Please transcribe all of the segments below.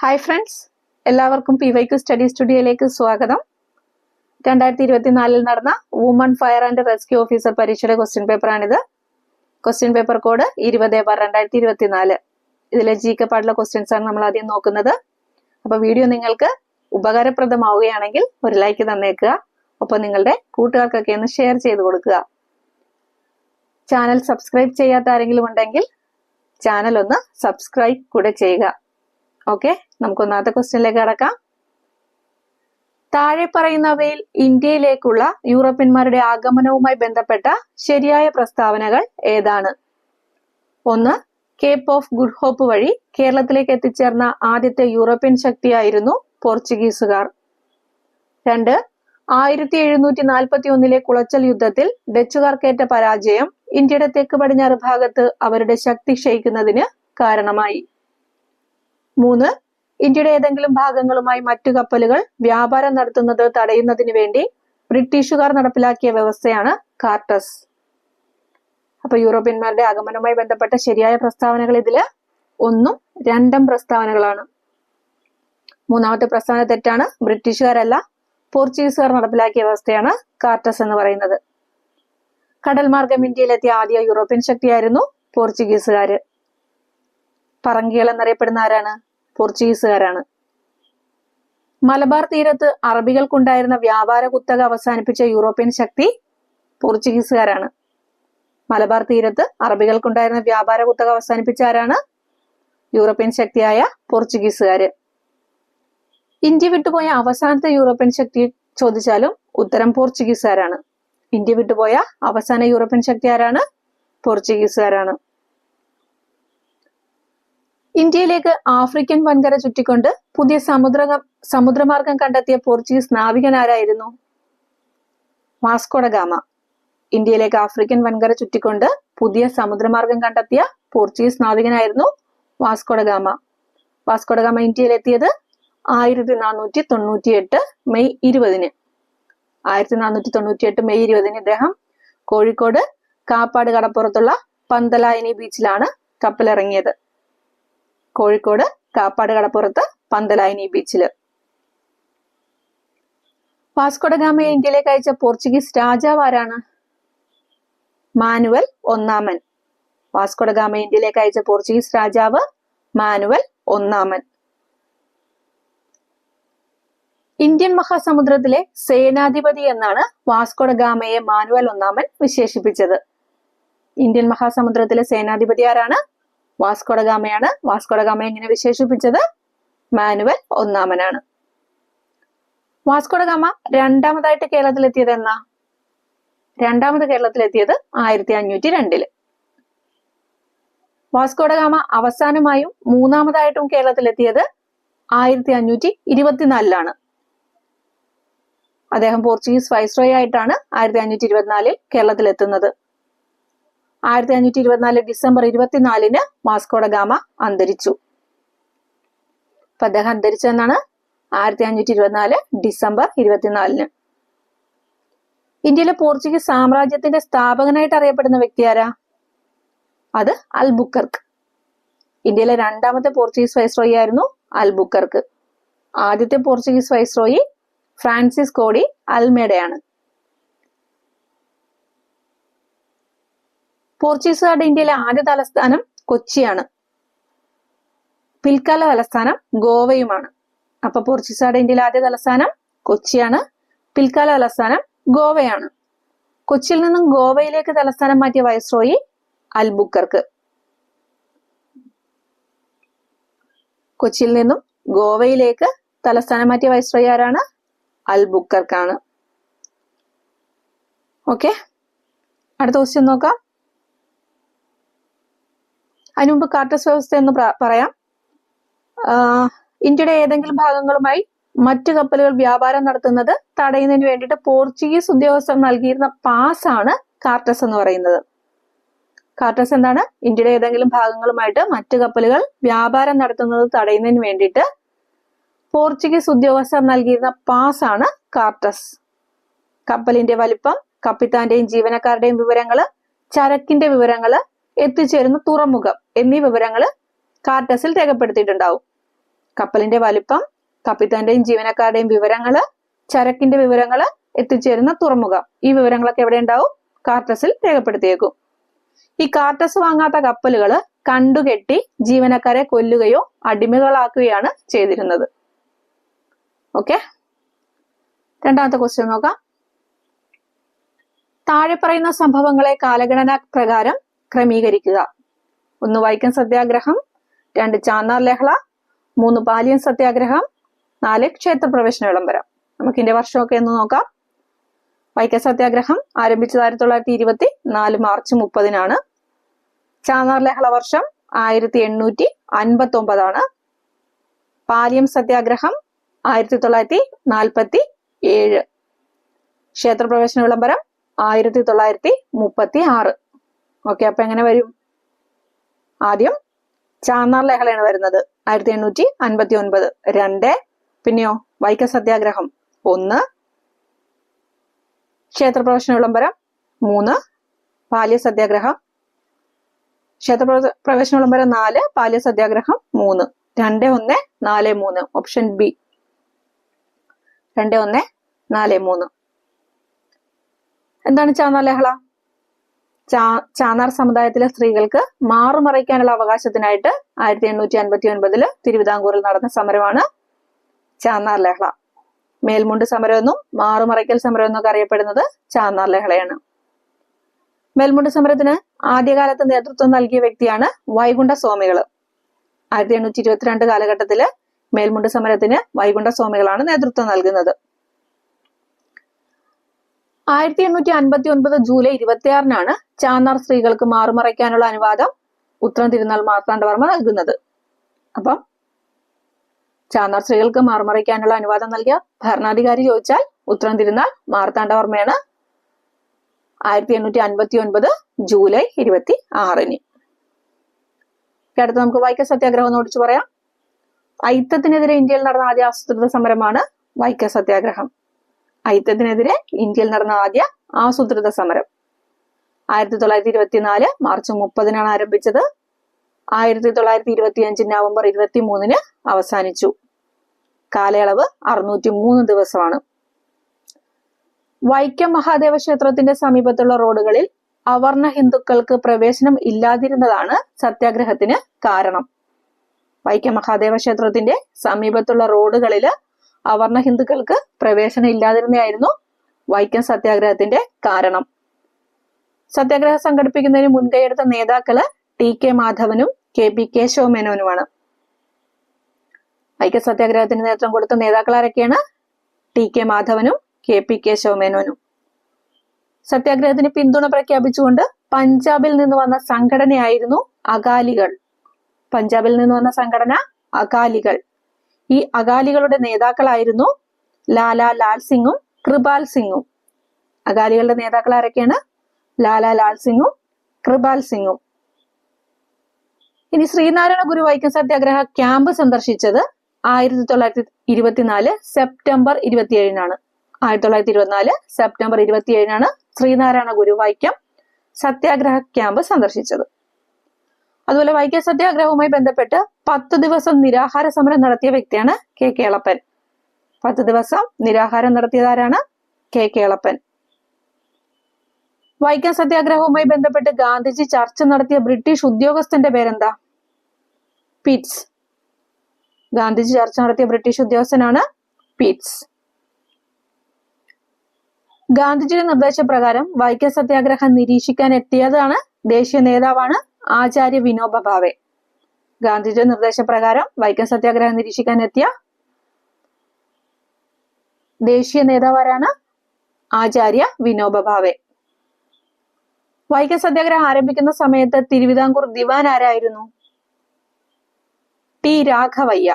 Hi friends, എല്ലാവർക്കും PYQ study സ്റ്റുഡിയോയിലേക്ക് സ്വാഗതം. 2024 നടന്ന woman fire and rescue officer പരീക്ഷയുടെ ക്വസ്റ്റ്യൻ പേപ്പറാണിത്. Question paper code 20/2024. ഇതിലെ GK പാർട്ടിലെ ക്വസ്റ്റ്യൻസ് ആണ് നമ്മൾ ആദ്യം നോക്കുന്നത്. അപ്പോൾ വീഡിയോ നിങ്ങൾക്ക് ഉപകാരപ്രദമാവുകയാണെങ്കിൽ ഒരു ലൈക്ക് തന്നേക്കുക. ഒപ്പം നിങ്ങളുടെ കൂട്ടുകാർക്കൊക്കെ ഒന്ന് ഷെയർ ചെയ്ത് കൊടുക്കുക. ചാനൽ സബ്സ്ക്രൈബ് ചെയ്യാത്ത ആരെങ്കിലും ഉണ്ടെങ്കിൽ ചാനൽ ഒന്ന് സബ്സ്ക്രൈബ് കൂടെ ചെയ്യുക. ഓക്കെ, നമുക്ക് ഒന്നാമത്തെ ക്വസ്റ്റ്യനിലേക്ക് കടക്കാം. താഴെ പറയുന്നവയിൽ ഇന്ത്യയിലേക്കുള്ള യൂറോപ്യന്മാരുടെ ആഗമനവുമായി ബന്ധപ്പെട്ട ശരിയായ പ്രസ്താവനകൾ ഏതാണ്? 1. കേപ്പ് ഓഫ് ഗുഡ് ഹോപ്പ് വഴി കേരളത്തിലേക്ക് എത്തിച്ചേർന്ന ആദ്യത്തെ യൂറോപ്യൻ ശക്തിയായിരുന്നു പോർച്ചുഗീസുകാർ. 2. 1741 കുളച്ചൽ യുദ്ധത്തിൽ ഡച്ചുകാർക്കേറ്റ പരാജയം ഇന്ത്യയുടെ തെക്ക് പടിഞ്ഞാറ് ഭാഗത്ത് അവരുടെ ശക്തി ക്ഷയിക്കുന്നതിന് കാരണമായി. 3. ഇന്ത്യയുടെ ഏതെങ്കിലും ഭാഗങ്ങളുമായി മറ്റു കപ്പലുകൾ വ്യാപാരം നടത്തുന്നത് തടയുന്നതിന് വേണ്ടി ബ്രിട്ടീഷുകാർ നടപ്പിലാക്കിയ വ്യവസ്ഥയാണ് കാർട്ടസ്. അപ്പൊ യൂറോപ്യന്മാരുടെ ആഗമനവുമായി ബന്ധപ്പെട്ട ശരിയായ പ്രസ്താവനകൾ ഇതില് 1ഉം 2ഉം പ്രസ്താവനകളാണ്. മൂന്നാമത്തെ പ്രസ്താവന തെറ്റാണ്. ബ്രിട്ടീഷുകാരല്ല, പോർച്ചുഗീസുകാർ നടപ്പിലാക്കിയ വ്യവസ്ഥയാണ് കാർട്ടസ് എന്ന് പറയുന്നത്. കടൽ മാർഗം ഇന്ത്യയിലെത്തിയ ആദ്യ യൂറോപ്യൻ ശക്തിയായിരുന്നു പോർച്ചുഗീസുകാര്. പറങ്കികൾ എന്നറിയപ്പെടുന്ന ആരാണ്? പോർച്ചുഗീസുകാരാണ്. മലബാർ തീരത്ത് അറബികൾക്കുണ്ടായിരുന്ന വ്യാപാര കുത്തക അവസാനിപ്പിച്ച യൂറോപ്യൻ ശക്തി പോർച്ചുഗീസുകാരാണ്. മലബാർ തീരത്ത് അറബികൾക്കുണ്ടായിരുന്ന വ്യാപാര കുത്തക അവസാനിപ്പിച്ച ആരാണ്? യൂറോപ്യൻ ശക്തിയായ പോർച്ചുഗീസുകാര്. ഇന്ത്യ വിട്ടുപോയ അവസാനത്തെ യൂറോപ്യൻ ശക്തി ചോദിച്ചാലും ഉത്തരം പോർച്ചുഗീസുകാരാണ്. ഇന്ത്യ വിട്ടുപോയ അവസാന യൂറോപ്യൻ ശക്തി ആരാണ്? പോർച്ചുഗീസുകാരാണ്. ഇന്ത്യയിലേക്ക് ആഫ്രിക്കൻ വൻകര ചുറ്റിക്കൊണ്ട് പുതിയ സമുദ്രമാർഗം കണ്ടെത്തിയ പോർച്ചുഗീസ് നാവികൻ ആരായിരുന്നു? Vasco da Gama. ഇന്ത്യയിലേക്ക് ആഫ്രിക്കൻ വൻകര ചുറ്റിക്കൊണ്ട് പുതിയ സമുദ്രമാർഗം കണ്ടെത്തിയ പോർച്ചുഗീസ് നാവികനായിരുന്നു Vasco da Gama. Vasco da Gama ഇന്ത്യയിലെത്തിയത് 1498 മെയ് 20. 1498 മെയ് 20 ഇദ്ദേഹം കോഴിക്കോട് കാപ്പാട് കടപ്പുറത്തുള്ള പന്തലായനി ബീച്ചിലാണ് കപ്പലിറങ്ങിയത്. കോഴിക്കോട് കാപ്പാട് കടപ്പുറത്ത് പന്തലായനി ബീച്ചില്. വാസ്കോ ഡ ഗാമയെ ഇന്ത്യയിലേക്ക് അയച്ച പോർച്ചുഗീസ് രാജാവ് ആരാണ്? മാനുവൽ ഒന്നാമൻ. വാസ്കോ ഡ ഗാമയെ ഇന്ത്യയിലേക്ക് അയച്ച പോർച്ചുഗീസ് രാജാവ് മാനുവൽ ഒന്നാമൻ. ഇന്ത്യൻ മഹാസമുദ്രത്തിലെ സേനാധിപതി എന്നാണ് വാസ്കോ ഡ ഗാമയെ മാനുവൽ ഒന്നാമൻ വിശേഷിപ്പിച്ചത്. ഇന്ത്യൻ മഹാസമുദ്രത്തിലെ സേനാധിപതി ആരാണ്? വാസ്കോ ഡ ഗാമയാണ്. വാസ്കോ ഡ ഗാമയെ എങ്ങനെ വിശേഷിപ്പിച്ചത്? മാനുവൽ ഒന്നാമനാണ്. വാസ്കോ ഡ ഗാമ രണ്ടാമതായിട്ട് കേരളത്തിലെത്തിയത് എന്നാ? രണ്ടാമത് കേരളത്തിലെത്തിയത് 1502. വാസ്കോ ഡ ഗാമ അവസാനമായും മൂന്നാമതായിട്ടും കേരളത്തിലെത്തിയത് 1524 അദ്ദേഹം പോർച്ചുഗീസ് വൈസ്രോയി ആയിട്ടാണ് 1524 കേരളത്തിലെത്തുന്നത്. 1524 ഡിസംബർ 24 വാസ്കോ ഡ ഗാമ അന്തരിച്ചു. അപ്പൊ അദ്ദേഹം അന്തരിച്ചെന്നാണ് 1524 ഡിസംബർ 24. ഇന്ത്യയിലെ പോർച്ചുഗീസ് സാമ്രാജ്യത്തിന്റെ സ്ഥാപകനായിട്ട് അറിയപ്പെടുന്ന വ്യക്തി ആരാ? അത് അൽബുക്കർക്ക്. ഇന്ത്യയിലെ രണ്ടാമത്തെ പോർച്ചുഗീസ് വൈസ്രോയി ആയിരുന്നു അൽബുക്കർക്ക്. ആദ്യത്തെ പോർച്ചുഗീസ് വൈസ്രോയി ഫ്രാൻസിസ്കോ ഡി അൽമേഡയാണ്. പോർച്ചുഗീസുകാരുടെ ഇന്ത്യയിലെ ആദ്യ തലസ്ഥാനം കൊച്ചിയാണ്. പിൽക്കാല തലസ്ഥാനം ഗോവയുമാണ്. അപ്പൊ പോർച്ചുഗീസുകാരുടെ ഇന്ത്യയിലെ ആദ്യ തലസ്ഥാനം കൊച്ചിയാണ്. പിൽക്കാല തലസ്ഥാനം ഗോവയാണ്. കൊച്ചിയിൽ നിന്നും ഗോവയിലേക്ക് തലസ്ഥാനം മാറ്റിയ വൈസ്രോയി അൽബുക്കർക്ക്. കൊച്ചിയിൽ നിന്നും ഗോവയിലേക്ക് തലസ്ഥാനം മാറ്റിയ വൈസ്രോയി ആരാണ്? അൽബുക്കർക്കാണ്. ഓക്കെ, അടുത്ത ക്വസ്റ്റ്യൻ നോക്കാം. അതിനു മുമ്പ് കാർട്ടസ് വ്യവസ്ഥ എന്ന് പറയാം. ഇന്ത്യയുടെ ഏതെങ്കിലും ഭാഗങ്ങളുമായി മറ്റു കപ്പലുകൾ വ്യാപാരം നടത്തുന്നത് തടയുന്നതിന് വേണ്ടിയിട്ട് പോർച്ചുഗീസ് ഉദ്യോഗസ്ഥർ നൽകിയിരുന്ന പാസ്സാണ് കാർട്ടസ് എന്ന് പറയുന്നത്. കാർട്ടസ് എന്താണ്? ഇന്ത്യയുടെ ഏതെങ്കിലും ഭാഗങ്ങളുമായിട്ട് മറ്റു കപ്പലുകൾ വ്യാപാരം നടത്തുന്നത് തടയുന്നതിന് വേണ്ടിയിട്ട് പോർച്ചുഗീസ് ഉദ്യോഗസ്ഥർ നൽകിയിരുന്ന പാസ്സാണ് കാർട്ടസ്. കപ്പലിന്റെ വലിപ്പം, കപ്പിത്താന്റെയും ജീവനക്കാരുടെയും വിവരങ്ങള്, ചരക്കിന്റെ വിവരങ്ങള്, എത്തിച്ചേരുന്ന തുറമുഖം എന്നീ വിവരങ്ങള് കാർട്ടസിൽ രേഖപ്പെടുത്തിയിട്ടുണ്ടാവും. കപ്പലിന്റെ വലിപ്പം, കപ്പിത്താന്റെയും ജീവനക്കാരുടെയും വിവരങ്ങള്, ചരക്കിന്റെ വിവരങ്ങള്, എത്തിച്ചേരുന്ന തുറമുഖം, ഈ വിവരങ്ങളൊക്കെ എവിടെ ഉണ്ടാവും? കാർട്ടസിൽ രേഖപ്പെടുത്തിയേക്കും. ഈ കാർട്ടസ് വാങ്ങാത്ത കപ്പലുകള് കണ്ടുകെട്ടി ജീവനക്കാരെ കൊല്ലുകയോ അടിമകളാക്കുകയാണ് ചെയ്തിരുന്നത്. ഓക്കെ, രണ്ടാമത്തെ ക്വസ്റ്റ്യൻ നോക്കാം. താഴെ പറയുന്ന സംഭവങ്ങളെ കാലഗണന പ്രകാരം ക്രമീകരിക്കുക. 1 വൈക്കം സത്യാഗ്രഹം, 2 ചാന്നാർ ലഹള, 3 പാലിയൻ സത്യാഗ്രഹം, 4 ക്ഷേത്രപ്രവേശന വിളംബരം. നമുക്കിന്റെ വർഷമൊക്കെ ഒന്ന് നോക്കാം. വൈക്കം സത്യാഗ്രഹം ആരംഭിച്ചത് 1924 മാർച്ച് 30-നാണ്. ചാന്നാർ ലഹള വർഷം 1859 പാലിയം സത്യാഗ്രഹം 1947. ക്ഷേത്രപ്രവേശന വിളംബരം 1936. ഓക്കെ, അപ്പൊ എങ്ങനെ വരും? ആദ്യം ചാന്നാർ ലഹളയാണ് വരുന്നത്, 1859. 2, പിന്നെയോ വൈക്കം സത്യാഗ്രഹം 1, ക്ഷേത്രപ്രവേശന വിളംബരം 3, പാലിയ സത്യാഗ്രഹം, ക്ഷേത്രപ്രവേശന വിളംബരം 4, പാലിയ സത്യാഗ്രഹം 3. 2, 1, 4, 3. Option B, 2, 1, 4, 3. എന്താണ് ചാന്നാർ ലഹള? ചാന്നാർ സമുദായത്തിലെ സ്ത്രീകൾക്ക് മാറുമറയ്ക്കാനുള്ള അവകാശത്തിനായിട്ട് 1859 തിരുവിതാംകൂറിൽ നടന്ന സമരമാണ് ചാന്നാർ ലഹള. മേൽമുണ്ട് സമരം എന്നും മാറുമറയ്ക്കൽ സമരം എന്നൊക്കെ അറിയപ്പെടുന്നത് ചാന്നാർ ലഹളയാണ്. മേൽമുണ്ട് സമരത്തിന് ആദ്യകാലത്ത് നേതൃത്വം നൽകിയ വ്യക്തിയാണ് വൈകുണ്ഠ സ്വാമികള്. 1822 കാലഘട്ടത്തില് മേൽമുണ്ട് സമരത്തിന് വൈകുണ്ഠ സ്വാമികളാണ് നേതൃത്വം നൽകുന്നത്. 1859 ജൂലൈ 26-നാണ് ചാന്നാർ സ്ത്രീകൾക്ക് മാറുമറയ്ക്കാനുള്ള അനുവാദം ഉത്രം തിരുനാൾ മാർത്താണ്ഡവർമ്മ നൽകുന്നത്. അപ്പം ചാന്നാർ സ്ത്രീകൾക്ക് മാറുമറയ്ക്കാനുള്ള അനുവാദം നൽകിയ ഭരണാധികാരി ചോദിച്ചാൽ ഉത്രം തിരുനാൾ മാർത്താണ്ഡവർമ്മയാണ്. 1859 ജൂലൈ 26-ന്. അടുത്ത് നമുക്ക് വൈക്കം സത്യാഗ്രഹം എന്ന് ഓടിച്ചു പറയാം. അയിത്തത്തിനെതിരെ ഇന്ത്യയിൽ നടന്ന ആദ്യ ആസൂത്രിത സമരമാണ് വൈക്കം സത്യാഗ്രഹം. അയിത്തത്തിനെതിരെ ഇന്ത്യയിൽ നടന്ന ആദ്യ ആസൂത്രിത സമരം 1924 മാർച്ച് 30-നാണ് ആരംഭിച്ചത്. 1925 നവംബർ 23-ന് അവസാനിച്ചു. കാലയളവ് 603 ദിവസമാണ്. വൈക്കം മഹാദേവ ക്ഷേത്രത്തിന്റെ സമീപത്തുള്ള റോഡുകളിൽ അവർണ ഹിന്ദുക്കൾക്ക് പ്രവേശനം ഇല്ലാതിരുന്നതാണ് സത്യാഗ്രഹത്തിന് കാരണം. വൈക്കം മഹാദേവ ക്ഷേത്രത്തിന്റെ സമീപത്തുള്ള റോഡുകളില് അവർണ ഹിന്ദുക്കൾക്ക് പ്രവേശനം ഇല്ലാതിരുന്നതായിരുന്നു വൈക്കം സത്യാഗ്രഹത്തിന്റെ കാരണം. സത്യാഗ്രഹം സംഘടിപ്പിക്കുന്നതിന് മുൻകൈയെടുത്ത നേതാക്കള് TK മാധവനും KP കേശവമേനോനുമാണ്. വൈക്കം സത്യാഗ്രഹത്തിന് നേതൃത്വം കൊടുത്ത നേതാക്കൾ ആരൊക്കെയാണ്? TK മാധവനും KP കേശവമേനോനും. സത്യാഗ്രഹത്തിന് പിന്തുണ പ്രഖ്യാപിച്ചുകൊണ്ട് പഞ്ചാബിൽ നിന്ന് വന്ന സംഘടനയായിരുന്നു അകാലികൾ. പഞ്ചാബിൽ നിന്ന് വന്ന സംഘടന അകാലികൾ. ഈ അകാലികളുടെ നേതാക്കളായിരുന്നു ലാലാ ലാൽ സിംഗും കൃപാൽ സിംഗും. അകാലികളുടെ നേതാക്കൾ ആരൊക്കെയാണ്? ലാലാ ലാൽ സിംഗും കൃപാൽ സിംഗും. ഇനി ശ്രീനാരായണ ഗുരു വൈക്കം സത്യാഗ്രഹ ക്യാമ്പ് സന്ദർശിച്ചത് 1924 സെപ്റ്റംബർ 27-നാണ്. 1924 സെപ്റ്റംബർ 27-നാണ് ശ്രീനാരായണ ഗുരു വൈക്കം സത്യാഗ്രഹ ക്യാമ്പ് സന്ദർശിച്ചത്. അതുപോലെ വൈക്കം സത്യാഗ്രഹവുമായി ബന്ധപ്പെട്ട് 10 ദിവസം നിരാഹാര സമരം നടത്തിയ വ്യക്തിയാണ് K കേളപ്പൻ. 10 ദിവസം നിരാഹാരം നടത്തിയതാരാണ്? K കേളപ്പൻ. വൈക്കം സത്യാഗ്രഹവുമായി ബന്ധപ്പെട്ട് ഗാന്ധിജി ചർച്ച നടത്തിയ ബ്രിട്ടീഷ് ഉദ്യോഗസ്ഥന്റെ പേരെന്താ? പീറ്റ്സ്. ഗാന്ധിജി ചർച്ച നടത്തിയ ബ്രിട്ടീഷ് ഉദ്യോഗസ്ഥനാണ് പീറ്റ്സ്. ഗാന്ധിജിയുടെ നിർദ്ദേശപ്രകാരം വൈക്കം സത്യാഗ്രഹം നിരീക്ഷിക്കാൻ എത്തിയതാണ് ദേശീയ നേതാവാണ് ആചാര്യ വിനോബ ഭാവെ. ഗാന്ധിജിയുടെ നിർദ്ദേശപ്രകാരം വൈക്കം സത്യാഗ്രഹം നിരീക്ഷിക്കാൻ എത്തിയ ദേശീയ നേതാവാരാണ്? ആചാര്യ വിനോബ ഭാവെ. വൈക്കം സത്യാഗ്രഹം ആരംഭിക്കുന്ന സമയത്ത് തിരുവിതാംകൂർ ദിവാൻ ആരായിരുന്നു? ടി രാഘവയ്യ.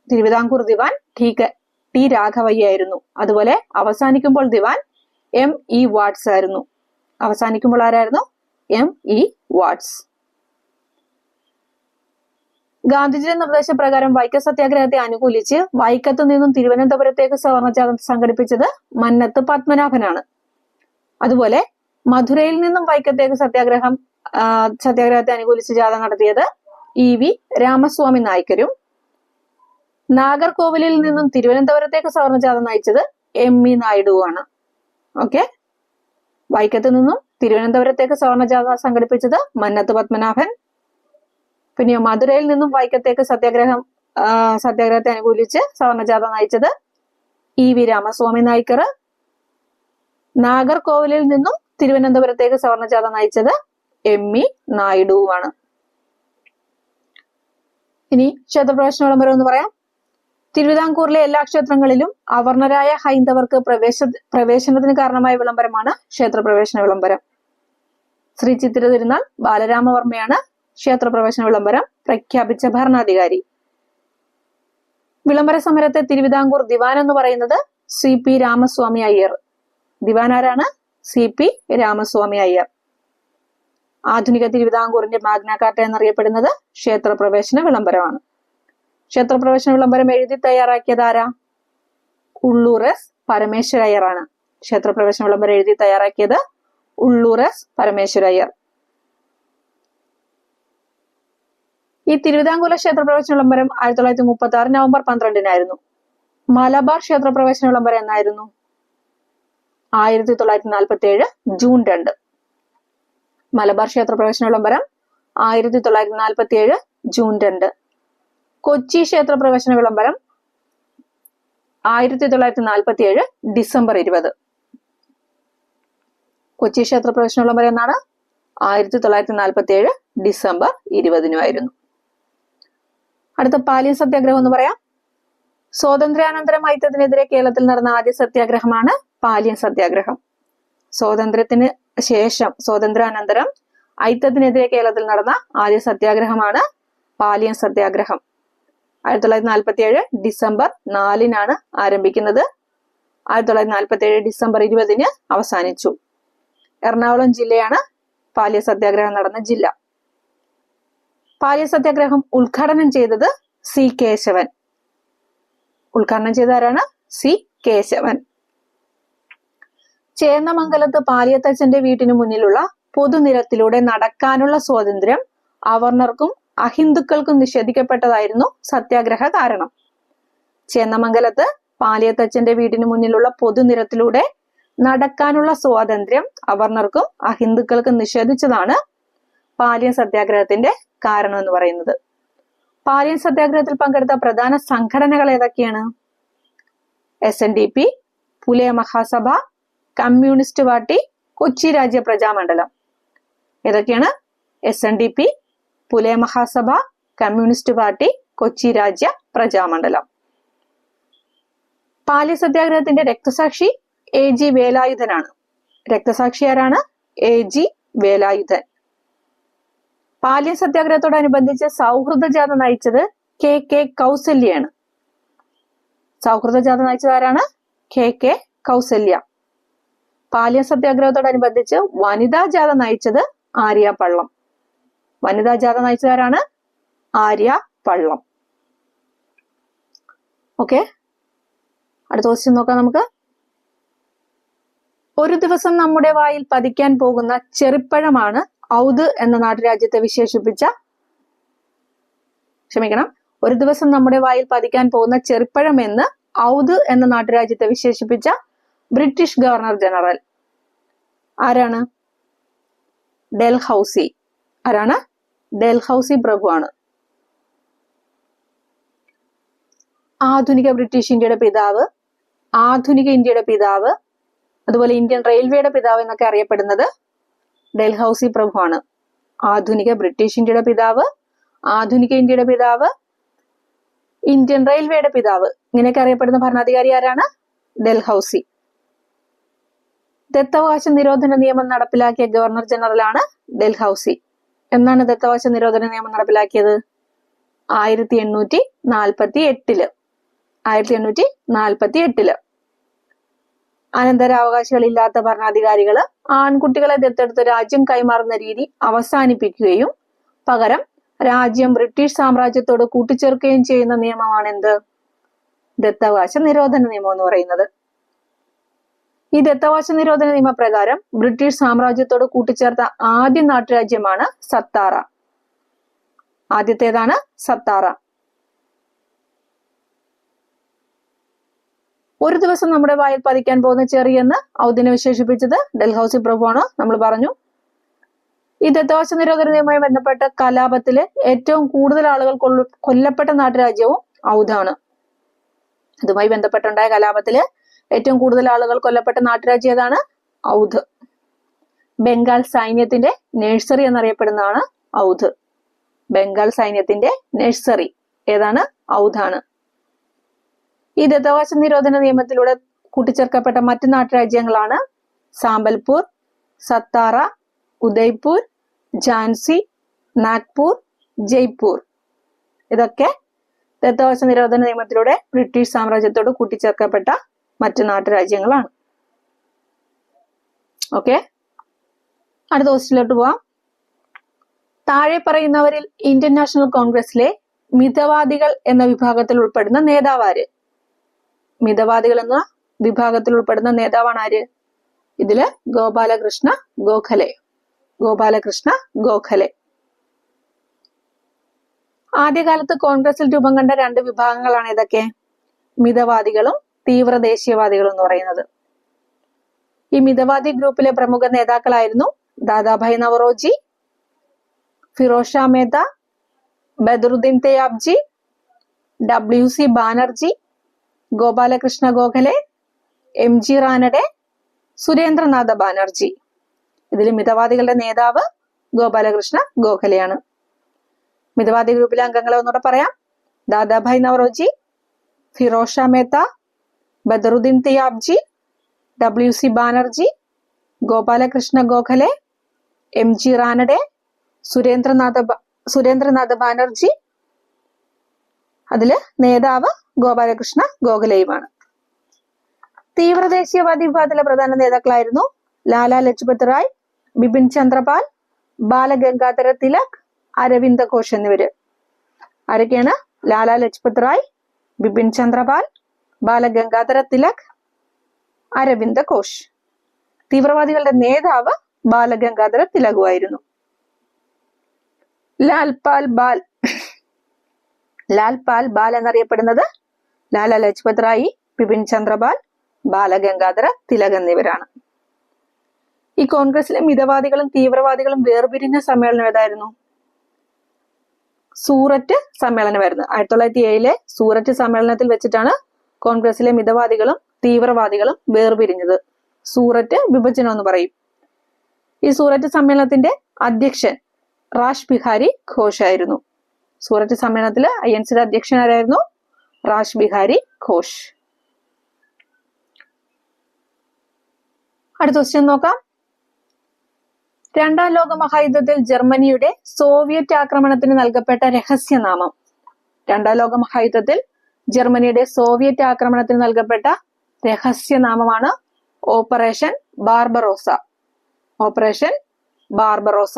തിരുവിതാംകൂർ ദിവാൻ ടി രാഘവയ്യ ആയിരുന്നു. അതുപോലെ അവസാനിക്കുമ്പോൾ ദിവാൻ M.E. വാട്സ് ആയിരുന്നു. അവസാനിക്കുമ്പോൾ ആരായിരുന്നു? M.E. വാട്സ്. ഗാന്ധിജിയുടെ നിർദ്ദേശപ്രകാരം വൈക്കം സത്യാഗ്രഹത്തെ അനുകൂലിച്ച് വൈക്കത്ത് നിന്നും തിരുവനന്തപുരത്തേക്ക് സവർണജാഥ സംഘടിപ്പിച്ചത് മന്നത്ത് പത്മനാഭനാണ്. അതുപോലെ മധുരയിൽ നിന്നും വൈക്കത്തേക്ക് സത്യാഗ്രഹത്തെ അനുകൂലിച്ച് ജാഥ നടത്തിയത് E.V. രാമസ്വാമി നായ്ക്കരും നാഗർകോവിലിൽ നിന്നും തിരുവനന്തപുരത്തേക്ക് സവർണജാഥ നയിച്ചത് എം.ഇ. നായിഡുവാണ്. ഓക്കെ. വൈക്കത്ത് നിന്നും തിരുവനന്തപുരത്തേക്ക് സവർണജാഥ സംഘടിപ്പിച്ചത് മന്നത്ത് പത്മനാഭൻ. പിന്നെ മധുരയിൽ നിന്നും വൈക്കത്തേക്ക് സത്യാഗ്രഹത്തെ അനുകൂലിച്ച് സവർണജാഥ നയിച്ചത് ഇ.വി. രാമസ്വാമി നായ്ക്കർ. നാഗർകോവിലിൽ നിന്നും തിരുവനന്തപുരത്തേക്ക് സവർണജാഥ നയിച്ചത് എം.ഇ. നായിഡുവാണ്. ഇനി ക്ഷേത്രപ്രവേശന വിളംബരം എന്ന് പറയാം. തിരുവിതാംകൂറിലെ എല്ലാ ക്ഷേത്രങ്ങളിലും അവർണരായ ഹൈന്ദവർക്ക് പ്രവേശനത്തിന് കാരണമായ വിളംബരമാണ് ക്ഷേത്രപ്രവേശന വിളംബരം. ശ്രീ ചിത്തിര തിരുനാൾ ബാലരാമവർമ്മയാണ് ക്ഷേത്രപ്രവേശന വിളംബരം പ്രഖ്യാപിച്ച ഭരണാധികാരി. വിളംബര സമരത്തെ തിരുവിതാംകൂർ ദിവാൻ എന്ന് പറയുന്നത് C.P. രാമസ്വാമി അയ്യർ. ദിവാൻ ആരാണ്? C.P. രാമസ്വാമി അയ്യർ. ആധുനിക തിരുവിതാംകൂറിന്റെ മാഗ്ന കാർട്ട എന്നറിയപ്പെടുന്നത് ക്ഷേത്രപ്രവേശന വിളംബരമാണ്. ക്ഷേത്രപ്രവേശന വിളംബരം എഴുതി തയ്യാറാക്കിയത് ആരാ? ഉള്ളൂർ എസ് പരമേശ്വര അയ്യറാണ്. ക്ഷേത്രപ്രവേശന വിളംബരം എഴുതി തയ്യാറാക്കിയത് ഉള്ളൂർ എസ് പരമേശ്വര അയ്യർ. ഈ തിരുവിതാംകൂർ ക്ഷേത്രപ്രവേശന വിളംബരം 1936 നവംബർ 12-നായിരുന്നു. മലബാർ ക്ഷേത്രപ്രവേശന വിളംബരം എന്നായിരുന്നു? 1947 ജൂൺ 2. മലബാർ ക്ഷേത്രപ്രവേശന വിളംബരം 1947 ജൂൺ 2. കൊച്ചി ക്ഷേത്രപ്രവേശന വിളംബരം 1947 ഡിസംബർ 20. കൊച്ചി ക്ഷേത്രപ്രവേശന വിളംബരം എന്നാണ്? 1947 ഡിസംബർ 20-നായിരുന്നു. അടുത്ത പാലിയം സത്യാഗ്രഹം എന്ന് പറയാം. സ്വാതന്ത്ര്യാനന്തരം അയിത്തത്തിനെതിരെ കേരളത്തിൽ നടന്ന ആദ്യ സത്യാഗ്രഹമാണ് പാലിയം സത്യാഗ്രഹം. സ്വാതന്ത്ര്യത്തിന് ശേഷം സ്വാതന്ത്ര്യാനന്തരം അയിത്തത്തിനെതിരെ കേരളത്തിൽ നടന്ന ആദ്യ സത്യാഗ്രഹമാണ് പാലിയം സത്യാഗ്രഹം. 1947 ഡിസംബർ 4-നാണ് ആരംഭിക്കുന്നത്. 1947 ഡിസംബർ 20-ന് അവസാനിച്ചു. എറണാകുളം ജില്ലയാണ് പാലിയ സത്യാഗ്രഹം നടന്ന ജില്ല. പാലിയ സത്യാഗ്രഹം ഉദ്ഘാടനം ചെയ്തത് C. കേശവൻ. ഉദ്ഘാടനം ചെയ്ത ആരാണ്? C. കേശവൻ. ചേന്നമംഗലത്ത് പാലിയത്തച്ഛന്റെ വീട്ടിനു മുന്നിലുള്ള പൊതുനിരത്തിലൂടെ നടക്കാനുള്ള സ്വാതന്ത്ര്യം അവർണർക്കും അഹിന്ദുക്കൾക്കും നിഷേധിക്കപ്പെട്ടതായിരുന്നു സത്യാഗ്രഹ കാരണം. ചേന്നമംഗലത്ത് പാലിയത്തച്ഛന്റെ വീട്ടിനു മുന്നിലുള്ള പൊതുനിരത്തിലൂടെ നടക്കാനുള്ള സ്വാതന്ത്ര്യം അവർണർക്കും അഹിന്ദുക്കൾക്കും നിഷേധിച്ചതാണ് പാലിയം സത്യാഗ്രഹത്തിന്റെ കാരണം എന്ന് പറയുന്നത്. പാലിയം സത്യാഗ്രഹത്തിൽ പങ്കെടുത്ത പ്രധാന സംഘടനകൾ ഏതൊക്കെയാണ്? SNDP, Pulaya Mahasabha, communist party, Kochi രാജ്യ പ്രജാമണ്ഡലം. ഏതൊക്കെയാണ്? SNDP, Pulaya Mahasabha, communist party, Kochi രാജ്യ പ്രജാമണ്ഡലം. പാലിയ സത്യാഗ്രഹത്തിന്റെ രക്തസാക്ഷി A.G. വേലായുധനാണ്. രക്തസാക്ഷി ആരാണ്? A.G. വേലായുധൻ. പാലിയം സത്യാഗ്രഹത്തോടനുബന്ധിച്ച് സൗഹൃദ ജാഥ നയിച്ചത് K.K. കൗസല്യാണ്. സൗഹൃദ ജാഥ നയിച്ചത് ആരാണ്? K.K. കൗസല്യ. പാലിയം സത്യാഗ്രഹത്തോടനുബന്ധിച്ച് വനിതാ ജാഥ നയിച്ചത് ആര്യ പള്ളം. വനിതാ ജാഥ നയിച്ചത് ആരാണ്? ആര്യ പള്ളം. ഓക്കെ, അടുത്ത ക്വസ്റ്റ്യൻ നോക്കാം നമുക്ക്. ഒരു ദിവസം നമ്മുടെ വായിൽ പതിക്കാൻ പോകുന്ന ചെറിപ്പഴമാണ് ഔദ് എന്ന നാട്ടുരാജ്യത്തെ വിശേഷിപ്പിച്ച ഒരു ദിവസം നമ്മുടെ വായിൽ പതിക്കാൻ പോകുന്ന ചെറിപ്പഴം എന്ന് ഔദ് എന്ന നാട്ടുരാജ്യത്തെ വിശേഷിപ്പിച്ച ബ്രിട്ടീഷ് ഗവർണർ ജനറൽ ആരാണ്? ഡൽഹൌസി. ആരാണ്? ഡൽഹൌസി പ്രഭുവാണ്. ആധുനിക ബ്രിട്ടീഷ് ഇന്ത്യയുടെ പിതാവ്, ആധുനിക ഇന്ത്യയുടെ പിതാവ്, അതുപോലെ ഇന്ത്യൻ റെയിൽവേയുടെ പിതാവ് എന്നൊക്കെ അറിയപ്പെടുന്നത് ഡൽഹൌസി പ്രഭുവാണ്. ആധുനിക ബ്രിട്ടീഷ് ഇന്ത്യയുടെ പിതാവ്, ആധുനിക ഇന്ത്യയുടെ പിതാവ്, ഇന്ത്യൻ റെയിൽവേയുടെ പിതാവ്, ഇങ്ങനെയൊക്കെ അറിയപ്പെടുന്ന ഭരണാധികാരി ആരാണ്? ഡൽഹൌസി. ദത്തവകാശ നിരോധന നിയമം നടപ്പിലാക്കിയ ഗവർണർ ജനറലാണ് ഡൽഹൌസി. എന്നാണ് ദത്തവകാശ നിരോധന നിയമം നടപ്പിലാക്കിയത്? 1848. 1848. അനന്തരാവകാശികളില്ലാത്ത ഭരണാധികാരികള് ആൺകുട്ടികളെ ദത്തെടുത്ത് രാജ്യം കൈമാറുന്ന രീതി അവസാനിപ്പിക്കുകയും പകരം രാജ്യം ബ്രിട്ടീഷ് സാമ്രാജ്യത്തോട് കൂട്ടിച്ചേർക്കുകയും ചെയ്യുന്ന നിയമമാണ് എന്ത്? ദത്തവകാശ നിരോധന നിയമം എന്ന് പറയുന്നത്. ഈ ദത്തവകാശ നിരോധന നിയമപ്രകാരം ബ്രിട്ടീഷ് സാമ്രാജ്യത്തോട് കൂട്ടിച്ചേർത്ത ആദ്യ നാട്ടുരാജ്യമാണ് സത്താറ. ആദ്യത്തേതാണ് സത്താറ. ഒരു ദിവസം നമ്മുടെ വായിൽ പതിക്കാൻ പോകുന്ന ചെറിയെന്ന് ഔദിനെ വിശേഷിപ്പിച്ചത് ഡൽഹൌസി പ്രഭുവാണ്, നമ്മൾ പറഞ്ഞു. ഈ ദത്തവകാശ നിരോധന നിയമവുമായി ബന്ധപ്പെട്ട കലാപത്തില് ഏറ്റവും കൂടുതൽ ആളുകൾ കൊല്ലപ്പെട്ട നാട്ടുരാജ്യവും ഔദാണ്. ഇതുമായി ബന്ധപ്പെട്ടുണ്ടായ കലാപത്തില് ഏറ്റവും കൂടുതൽ ആളുകൾ കൊല്ലപ്പെട്ട നാട്ടുരാജ്യം ഏതാണ്? ഔധ്. ബംഗാൾ സൈന്യത്തിന്റെ നഴ്സറി എന്നറിയപ്പെടുന്നതാണ് ഔധ്. ബംഗാൾ സൈന്യത്തിന്റെ നഴ്സറി ഏതാണ്? ഔധാണ്. ഈ ദത്തവകാശ നിരോധന നിയമത്തിലൂടെ കൂട്ടിച്ചേർക്കപ്പെട്ട മറ്റ് നാട്ടുരാജ്യങ്ങളാണ് സാമ്പൽപൂർ, സത്താറ, ഉദയ്പൂർ, ഝാൻസി, നാഗ്പൂർ, ജയ്പൂർ. ഇതൊക്കെ ദത്തവകാശ നിരോധന നിയമത്തിലൂടെ ബ്രിട്ടീഷ് സാമ്രാജ്യത്തോട് കൂട്ടിച്ചേർക്കപ്പെട്ട മറ്റ് നാട്ടുരാജ്യങ്ങളാണ്. ഓക്കെ, അടുത്ത ക്വസ്റ്റ്യനിലോട്ട് പോവാം. താഴെ പറയുന്നവരിൽ ഇന്ത്യൻ നാഷണൽ കോൺഗ്രസിലെ മിതവാദികൾ എന്ന വിഭാഗത്തിൽ ഉൾപ്പെടുന്ന നേതാവാര്? മിതവാദികൾ എന്ന വിഭാഗത്തിൽ ഉൾപ്പെടുന്ന നേതാവാണ് ആര്? ഇതില് ഗോപാലകൃഷ്ണ ഗോഖലെ. ഗോപാലകൃഷ്ണ ഗോഖലെ. ആദ്യകാലത്ത് കോൺഗ്രസിൽ രൂപം കണ്ട രണ്ട് വിഭാഗങ്ങളാണ് ഇതൊക്കെ, മിതവാദികളും തീവ്ര ദേശീയവാദികളും എന്ന് പറയുന്നത്. ഈ മിതവാദി ഗ്രൂപ്പിലെ പ്രമുഖ നേതാക്കളായിരുന്നു ദാദാഭായ് നവറോജി, ഫിറോസ് ഷാ മേത്ത, ബദറുദ്ദീൻ തയ്യാബ്ജി, WC ബാനർജി, ഗോപാലകൃഷ്ണ ഗോഖലെ, MG റാനഡെ, സുരേന്ദ്രനാഥ ബാനർജി. ഇതിൽ മിതവാദികളുടെ നേതാവ് ഗോപാലകൃഷ്ണ ഗോഖലെയാണ്. മിതവാദി ഗ്രൂപ്പിലെ അംഗങ്ങളെ ഒന്നുകൂടെ പറയാം. Dadabhai Naoroji, Firoz Shah Mehta, Badaruddin തയ്യാബ്ജി, WC Banerjee, Gopalakrishna Gokhale, MG Ranade, Surendranath Banerjee. അതില് നേതാവ് ഗോപാലകൃഷ്ണ ഗോഖലെയുമാണ്. തീവ്ര ദേശീയവാദി വിഭാഗത്തിലെ പ്രധാന നേതാക്കളായിരുന്നു ലാലാ ലജ്പത് റായ്, ബിപിൻ ചന്ദ്രപാൽ, ബാലഗംഗാധര തിലക്, അരവിന്ദ ഘോഷ് എന്നിവര്. ആരൊക്കെയാണ്? ലാലാ ലജ്പത് റായ്, ബിപിൻ ചന്ദ്രപാൽ, ബാലഗംഗാധര തിലക്, അരവിന്ദ ഘോഷ്. തീവ്രവാദികളുടെ നേതാവ് ബാലഗംഗാധര തിലകുമായിരുന്നു. ലാൽ പാൽ ബാൽ എന്നറിയപ്പെടുന്നത് ലാലാ ലജ്പത് റായി, ബിപിൻ ചന്ദ്രപാൽ, ബാലഗംഗാധര തിലക് എന്നിവരാണ്. ഈ കോൺഗ്രസിലെ മിതവാദികളും തീവ്രവാദികളും വേർപിരിഞ്ഞ സമ്മേളനം ഏതായിരുന്നു? സൂററ്റ് സമ്മേളനമായിരുന്നു. 1907 സൂററ്റ് സമ്മേളനത്തിൽ വെച്ചിട്ടാണ് കോൺഗ്രസിലെ മിതവാദികളും തീവ്രവാദികളും വേർപിരിഞ്ഞത്. സൂററ്റ് വിഭജനം എന്ന് പറയും. ഈ സൂററ്റ് സമ്മേളനത്തിന്റെ അധ്യക്ഷൻ റാഷ് ബിഹാരി ഘോഷ് ആയിരുന്നു. സൂററ്റ് സമ്മേളനത്തില് INCയുടെ അധ്യക്ഷൻ ആരായിരുന്നു? റാഷ് ബിഹാരി ഘോഷ്. അടുത്ത ക്വസ്റ്റ്യൻ നോക്കാം. രണ്ടാം ലോക മഹായുദ്ധത്തിൽ ജർമ്മനിയുടെ സോവിയറ്റ് ആക്രമണത്തിന് നൽകപ്പെട്ട രഹസ്യനാമം. രണ്ടാം ലോക മഹായുദ്ധത്തിൽ ജർമ്മനിയുടെ സോവിയറ്റ് ആക്രമണത്തിന് നൽകപ്പെട്ട രഹസ്യനാമമാണ് ഓപ്പറേഷൻ ബാർബറോസ. Operation Barbarossa.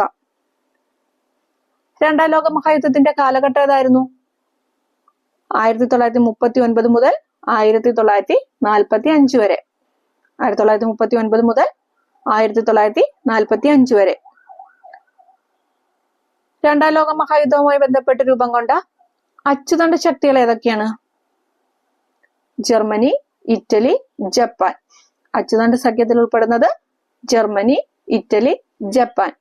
രണ്ടാം ലോക മഹായുദ്ധത്തിന്റെ കാലഘട്ടം ഏതായിരുന്നു? 1939 മുതൽ 1945 വരെ. 1939 മുതൽ 1945 വരെ. രണ്ടാം ലോക മഹായുദ്ധവുമായി ബന്ധപ്പെട്ട് രൂപം കൊണ്ട അച്ചുതണ്ട് ശക്തികൾ ഏതൊക്കെയാണ്? Germany, Italy, Japan. അച്ചുതണ്ട് സഖ്യത്തിൽ ഉൾപ്പെടുന്നത് ജർമ്മനി, ഇറ്റലി, ജപ്പാൻ.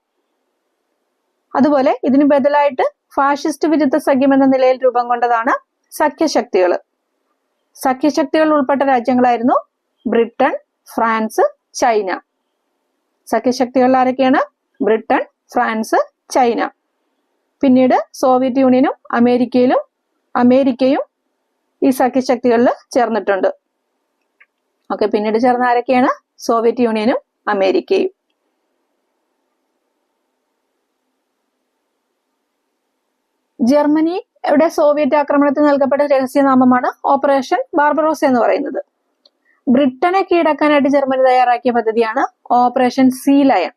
അതുപോലെ ഇതിന് ബദലായിട്ട് ഫാഷിസ്റ്റ് വിരുദ്ധ സഖ്യം എന്ന നിലയിൽ രൂപം കൊണ്ടതാണ് സഖ്യശക്തികൾ. സഖ്യശക്തികൾ ഉൾപ്പെട്ട രാജ്യങ്ങളായിരുന്നു ബ്രിട്ടൻ, ഫ്രാൻസ്, ചൈന. സഖ്യശക്തികളിൽ ആരൊക്കെയാണ്? Britain, France, China. പിന്നീട് സോവിയറ്റ് യൂണിയനും അമേരിക്കയും ഈ സഖ്യശക്തികളിൽ ചേർന്നിട്ടുണ്ട്. ഓക്കെ, പിന്നീട് ചേർന്ന ആരൊക്കെയാണ്? സോവിയറ്റ് യൂണിയനും അമേരിക്കയും. ജർമ്മനിയുടെ സോവിയറ്റ് ആക്രമണത്തിന് നൽകപ്പെട്ട രഹസ്യനാമമാണ് ഓപ്പറേഷൻ ബാർബറോസ എന്ന് പറയുന്നത്. ബ്രിട്ടനെ കീഴടക്കാനായിട്ട് ജർമ്മനി തയ്യാറാക്കിയ പദ്ധതിയാണ് ഓപ്പറേഷൻ സീ ലയൺ.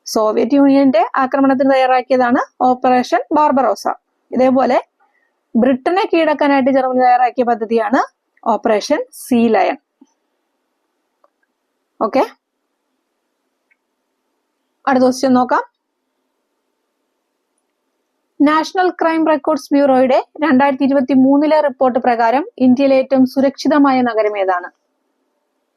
സോവിയറ്റ് യൂണിയന്റെ ആക്രമണത്തിന് തയ്യാറാക്കിയതാണ് ഓപ്പറേഷൻ ബാർബറോസ. ഇതേപോലെ ബ്രിട്ടനെ കീഴടക്കാനായിട്ട് ജർമ്മനി തയ്യാറാക്കിയ പദ്ധതിയാണ് ഓപ്പറേഷൻ സീ ലയൺ. ഓക്കെ, അടുത്ത ക്വസ്റ്റ്യൻ നോക്കാം. നാഷണൽ ക്രൈം റെക്കോർഡ്സ് ബ്യൂറോയുടെ 2023 റിപ്പോർട്ട് പ്രകാരം ഇന്ത്യയിലെ ഏറ്റവും സുരക്ഷിതമായ നഗരം ഏതാണ്?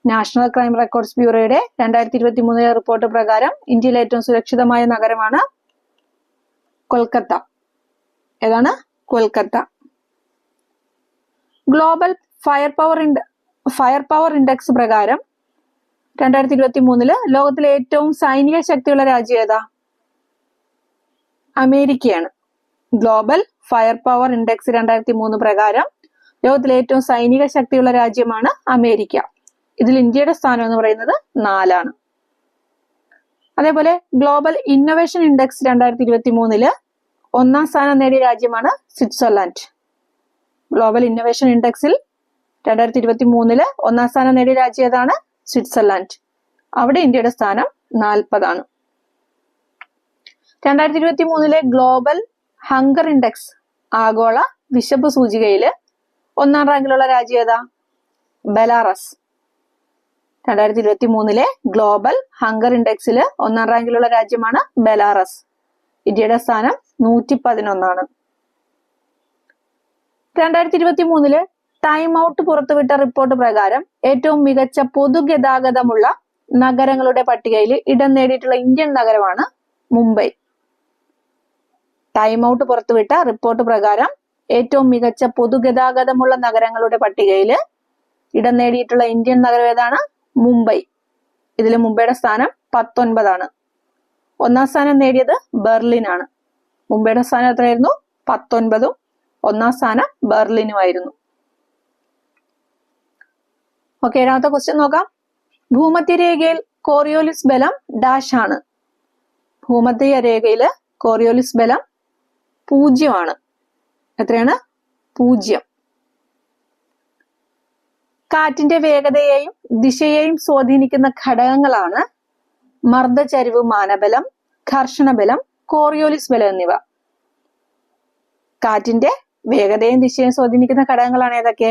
നാഷണൽ ക്രൈം റെക്കോർഡ്സ് ബ്യൂറോയുടെ 2023 റിപ്പോർട്ട് പ്രകാരം ഇന്ത്യയിലെ ഏറ്റവും സുരക്ഷിതമായ നഗരമാണ് കൊൽക്കത്ത. ഏതാണ്? Kolkata. Global fire power index പ്രകാരം 2023 ലോകത്തിലെ ഏറ്റവും സൈനിക ശക്തിയുള്ള രാജ്യം ഏതാ? അമേരിക്കയാണ്. ഗ്ലോബൽ ഫയർ പവർ ഇൻഡെക്സ് 2003 പ്രകാരം ലോകത്തിലെ ഏറ്റവും സൈനിക ശക്തിയുള്ള രാജ്യമാണ് അമേരിക്ക. ഇതിൽ ഇന്ത്യയുടെ സ്ഥാനം എന്ന് പറയുന്നത് 4. അതേപോലെ ഗ്ലോബൽ ഇന്നൊവേഷൻ ഇൻഡെക്സ് 2023 1-ാം സ്ഥാനം നേടിയ രാജ്യമാണ് സ്വിറ്റ്സർലാൻഡ്. ഗ്ലോബൽ ഇന്നൊവേഷൻ ഇൻഡെക്സിൽ 2023 1-ാം സ്ഥാനം നേടിയ രാജ്യം ഏതാണ്? സ്വിറ്റ്സർലാൻഡ്. അവിടെ ഇന്ത്യയുടെ സ്ഥാനം 40. 2023 ഗ്ലോബൽ ഹങ്കർ ഇൻഡെക്സ് ആഗോള വിശപ്പ് സൂചികയിൽ 1-ാം റാങ്കിലുള്ള രാജ്യം ഏതാ? ബെലാറസ്. 2023 ഗ്ലോബൽ ഹങ്കർ ഇൻഡെക്സിൽ 1-ാം റാങ്കിലുള്ള രാജ്യമാണ് ബെലാറസ്. ഇന്ത്യയുടെ സ്ഥാനം 111. 2023 ടൈം ഔട്ട് പുറത്തുവിട്ട റിപ്പോർട്ട് പ്രകാരം ഏറ്റവും മികച്ച പൊതുഗതാഗതമുള്ള നഗരങ്ങളുടെ പട്ടികയിൽ ഇടം നേടിയിട്ടുള്ള ഇന്ത്യൻ നഗരമാണ് മുംബൈ. ടൈം ഔട്ട് പുറത്തുവിട്ട റിപ്പോർട്ട് പ്രകാരം ഏറ്റവും മികച്ച പൊതുഗതാഗതമുള്ള നഗരങ്ങളുടെ പട്ടികയിൽ ഇടം നേടിയിട്ടുള്ള ഇന്ത്യൻ നഗരം ഏതാണ്? മുംബൈ. ഇതിൽ മുംബൈയുടെ സ്ഥാനം 19. 1-ാം സ്ഥാനം നേടിയത് ബെർലിൻ ആണ്. മുംബൈയുടെ സ്ഥാനം എത്രയായിരുന്നു? 19. 1-ാം സ്ഥാനം ബെർലിനുമായിരുന്നു. ഓക്കെ, 7ാമത്തെ ക്വസ്റ്റ്യൻ നോക്കാം. ഭൂമധ്യരേഖയിൽ കോറിയോലിസ് ബലം ഡാഷ് ആണ്. ഭൂമധ്യരേഖയില് കോറിയോലിസ് ബലം 0 എത്രയാണ്? 0. കാറ്റിന്റെ വേഗതയെയും ദിശയെയും സ്വാധീനിക്കുന്ന ഘടകങ്ങളാണ് മർദ്ദചരിവ് മാനബലം, ഘർഷണബലം, കോറിയോലിസ് ബലം എന്നിവ. കാറ്റിന്റെ വേഗതയും ദിശയെയും സ്വാധീനിക്കുന്ന ഘടകങ്ങളാണ് ഏതൊക്കെ?